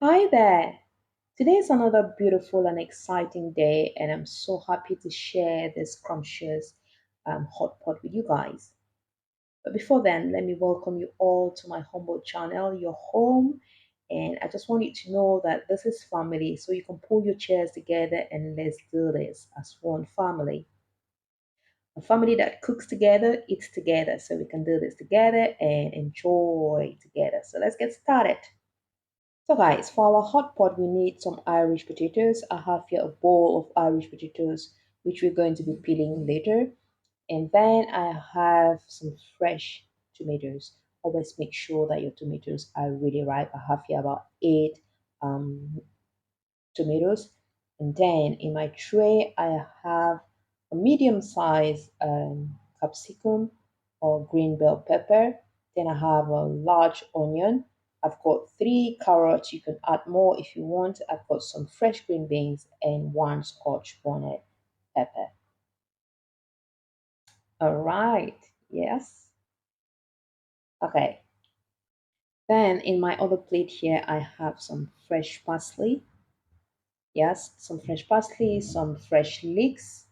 Hi there. Today is another beautiful and exciting day, and I'm so happy to share this scrumptious hot pot with you guys. But before then, let me welcome you all to my humble channel, your home. And I just want you to know that this is family, so you can pull your chairs together and let's do this as one family. A family that cooks together, eats together, so we can do this together and enjoy together. So let's get started. So guys, for our hot pot, we need some Irish potatoes. I have here a bowl of Irish potatoes, which we're going to be peeling later. And then I have some fresh tomatoes. Always make sure that your tomatoes are really ripe. I have here about eight um, tomatoes. And then in my tray, I have a medium size capsicum or green bell pepper. Then I have a large onion. I've got three carrots. You can add more if you want. I've got some fresh green beans and one scotch bonnet pepper. All right. Yes. Okay. Then in my other plate here, I have some fresh parsley. Yes, some fresh parsley, some fresh leeks,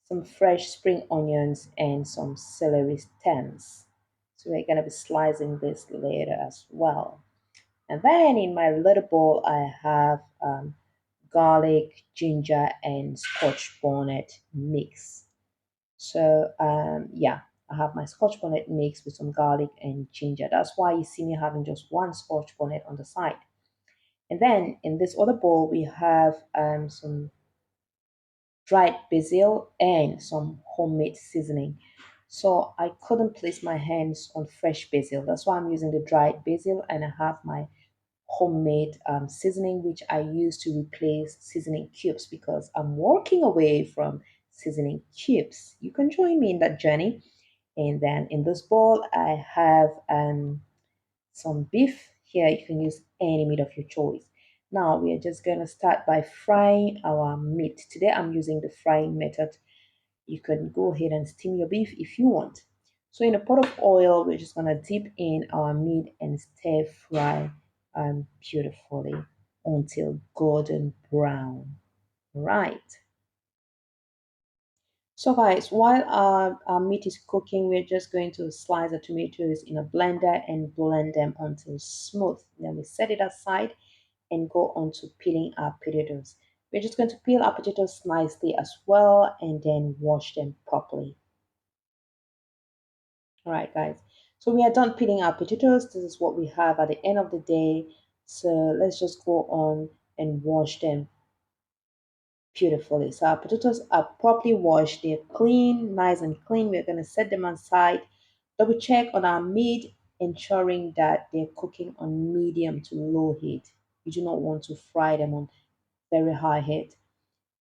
some fresh spring onions, and some celery stems. So we're going to be slicing this later as well. And then in my little bowl, I have garlic, ginger, and scotch bonnet mix. So yeah, I have my scotch bonnet mix with some garlic and ginger. That's why you see me having just one scotch bonnet on the side. And then in this other bowl, we have some dried basil, and some homemade seasoning. So I couldn't place my hands on fresh basil. That's why I'm using the dried basil, and I have my homemade seasoning, which I use to replace seasoning cubes because I'm walking away from seasoning cubes. You can join me in that journey. And then in this bowl, I have some beef. Here you can use any meat of your choice. Now we are just going to start by frying our meat. Today I'm using the frying method. You can go ahead and steam your beef if you want. So in a pot of oil, we're just going to dip in our meat and stir fry beautifully until golden brown. Right. So guys, while our meat is cooking, we're just going to slice the tomatoes in a blender and blend them until smooth. Then we set it aside and go on to peeling our potatoes. We're just going to peel our potatoes nicely as well and then wash them properly. All right, guys. So we are done peeling our potatoes. This is what we have at the end of the day. So let's just go on and wash them beautifully. So our potatoes are properly washed. They're clean, nice and clean. We're going to set them aside. Double check on our meat, ensuring that they're cooking on medium to low heat. You do not want to fry them on very high heat.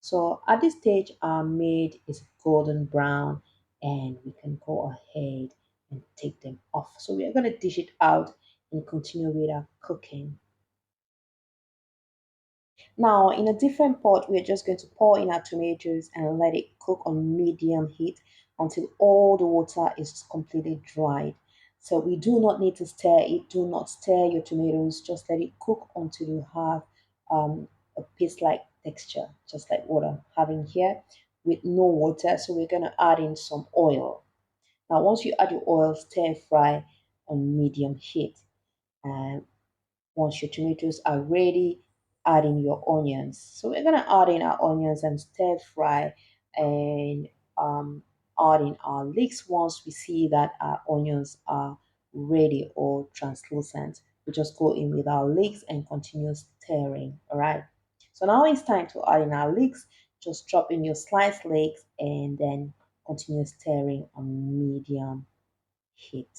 So at this stage, our meat is golden brown and we can go ahead and take them off. So we are going to dish it out and continue with our cooking. Now, in a different pot, we're just going to pour in our tomatoes and let it cook on medium heat until all the water is completely dried. So we do not need to stir it. Do not stir your tomatoes. Just let it cook until you have a paste-like texture, just like what I'm having here with no water. So we're going to add in some oil. Now, once you add your oil, stir fry on medium heat. And once your tomatoes are ready, add in your onions. So we're gonna add in our onions and stir fry and add in our leeks once we see that our onions are ready or translucent. We just go in with our leeks and continue stirring. All right. So now it's time to add in our leeks. Just drop in your sliced leeks and then continue stirring on medium heat.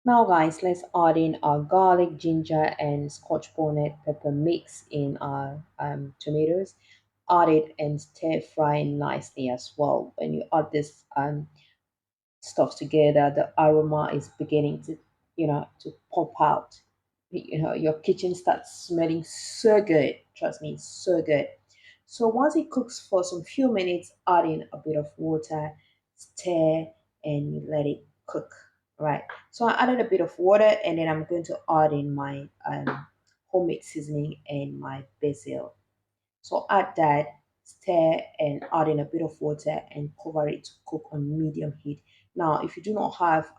Now guys, let's add in our garlic, ginger and scotch bonnet pepper mix in our tomatoes. Add it and stir fry nicely as well. When you add this stuff together, the aroma is beginning to, to pop out. Your kitchen starts smelling so good. Trust me, so good. So once it cooks for some few minutes, add in a bit of water, stir and you let it cook. Right. So I added a bit of water and then I'm going to add in my homemade seasoning and my basil. So add that, stir and add in a bit of water and cover it to cook on medium heat. Now, if you do not have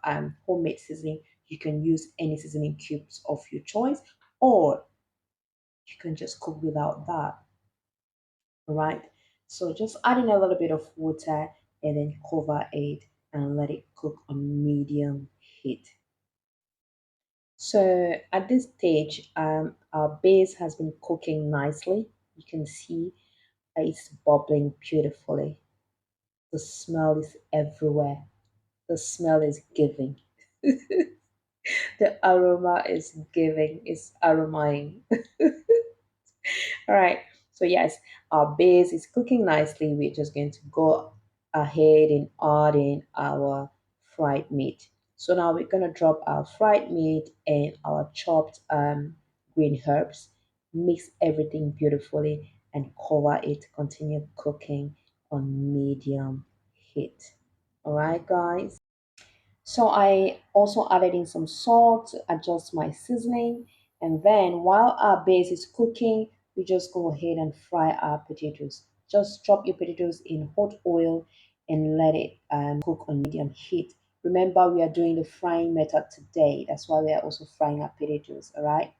homemade seasoning, you can use any seasoning cubes of your choice, or you can just cook without that. All right. So just add in a little bit of water and then cover it and let it cook on medium heat. So at this stage, our base has been cooking nicely. You can see it's bubbling beautifully. The smell is everywhere. The smell is giving. The aroma is giving. It's aromaing. All right. So yes, our base is cooking nicely. We're just going to go ahead and add in our fried meat. So now we're gonna drop our fried meat and our chopped green herbs, mix everything beautifully, and cover it. Continue cooking on medium heat. All right, guys. So I also added in some salt to adjust my seasoning. And then while our base is cooking, we just go ahead and fry our potatoes. Just drop your potatoes in hot oil and let it cook on medium heat. Remember, we are doing the frying method today. That's why we are also frying our potatoes, all right?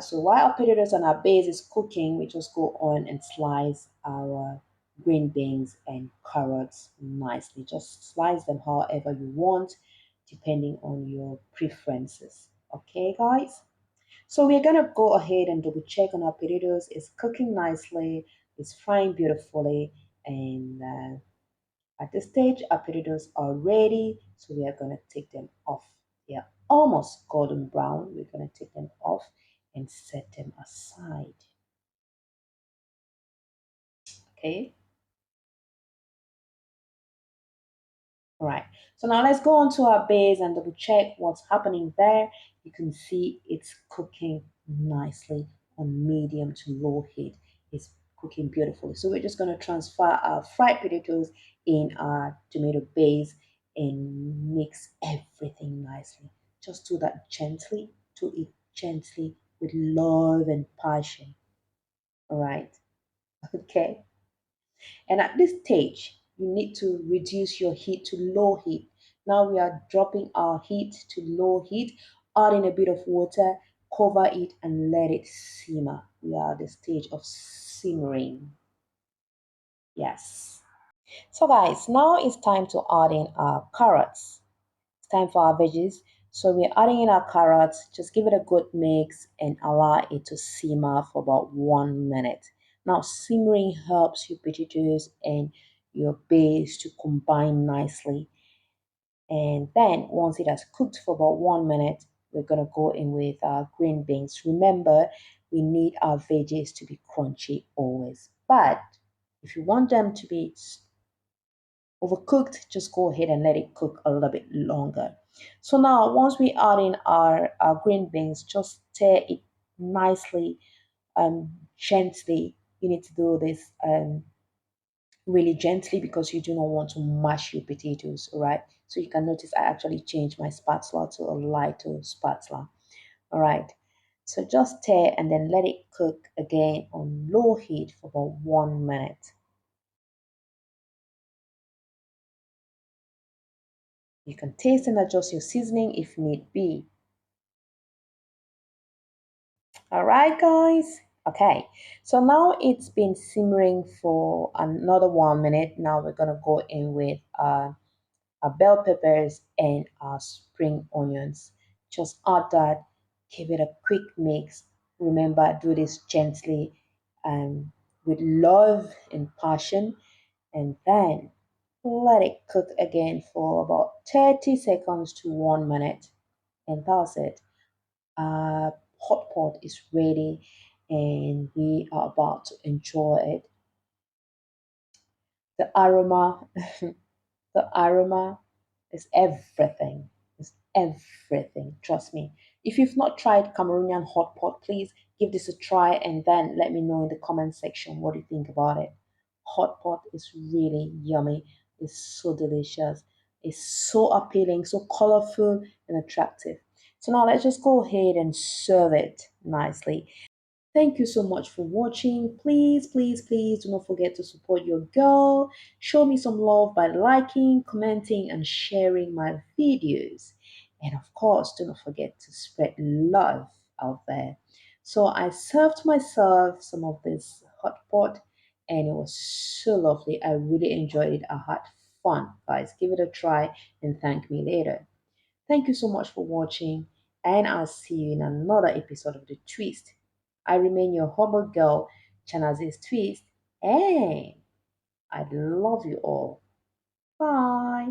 So while our potatoes and our base is cooking, we just go on and slice our green beans and carrots nicely. Just slice them however you want, depending on your preferences. Okay, guys? So we're gonna go ahead and double check on our potatoes. It's cooking nicely, it's frying beautifully, and at this stage, our potatoes are ready, so we are going to take them off. They are almost golden brown. We're going to take them off and set them aside. Okay, all right. So now let's go on to our base and double check what's happening there. You can see it's cooking nicely on medium to low heat. It's cooking beautifully. So we're just going to transfer our fried potatoes in our tomato base and mix everything nicely. Just do that gently, do it gently with love and passion. All right. Okay. And at this stage, you need to reduce your heat to low heat. Now we are dropping our heat to low heat, adding a bit of water, cover it and let it simmer. We are at the stage of simmering. Yes. So guys, now it's time to add in our carrots. It's time for our veggies. So we're adding in our carrots. Just give it a good mix and allow it to simmer for about 1 minute. Now simmering helps your potatoes and your base to combine nicely. And then once it has cooked for about 1 minute, we're gonna go in with our green beans. Remember, we need our veggies to be crunchy always. But if you want them to be overcooked, just go ahead and let it cook a little bit longer. So now once we add in our green beans, just stir it nicely, gently. You need to do this really gently because you do not want to mash your potatoes, all right? So you can notice I actually changed my spatula to a lighter spatula, all right? So just stir and then let it cook again on low heat for about 1 minute. You can taste and adjust your seasoning if need be. All right, guys. Okay, so now it's been simmering for another 1 minute. Now we're gonna go in with our bell peppers and our spring onions. Just add that, give it a quick mix. Remember, do this gently and with love and passion, and then let it cook again for about 30 seconds to 1 minute, and that's it. Hot pot is ready and we are about to enjoy it. The aroma, the aroma is everything. It's everything. Trust me. If you've not tried Cameroonian hot pot, please give this a try and then let me know in the comment section what you think about it. Hot pot is really yummy. It's so delicious. is so appealing, so colorful and attractive. So now let's just go ahead and serve it nicely. Thank you so much for watching. Please, please, please do not forget to support your girl. Show me some love by liking, commenting, and sharing my videos. And of course, do not forget to spread love out there. So I served myself some of this hot pot and it was so lovely. I really enjoyed it. I had fun. Guys, give it a try and thank me later. Thank you so much for watching, and I'll see you in another episode of The Twist. I remain your humble girl, Chanazi's Twist, and I love you all. Bye.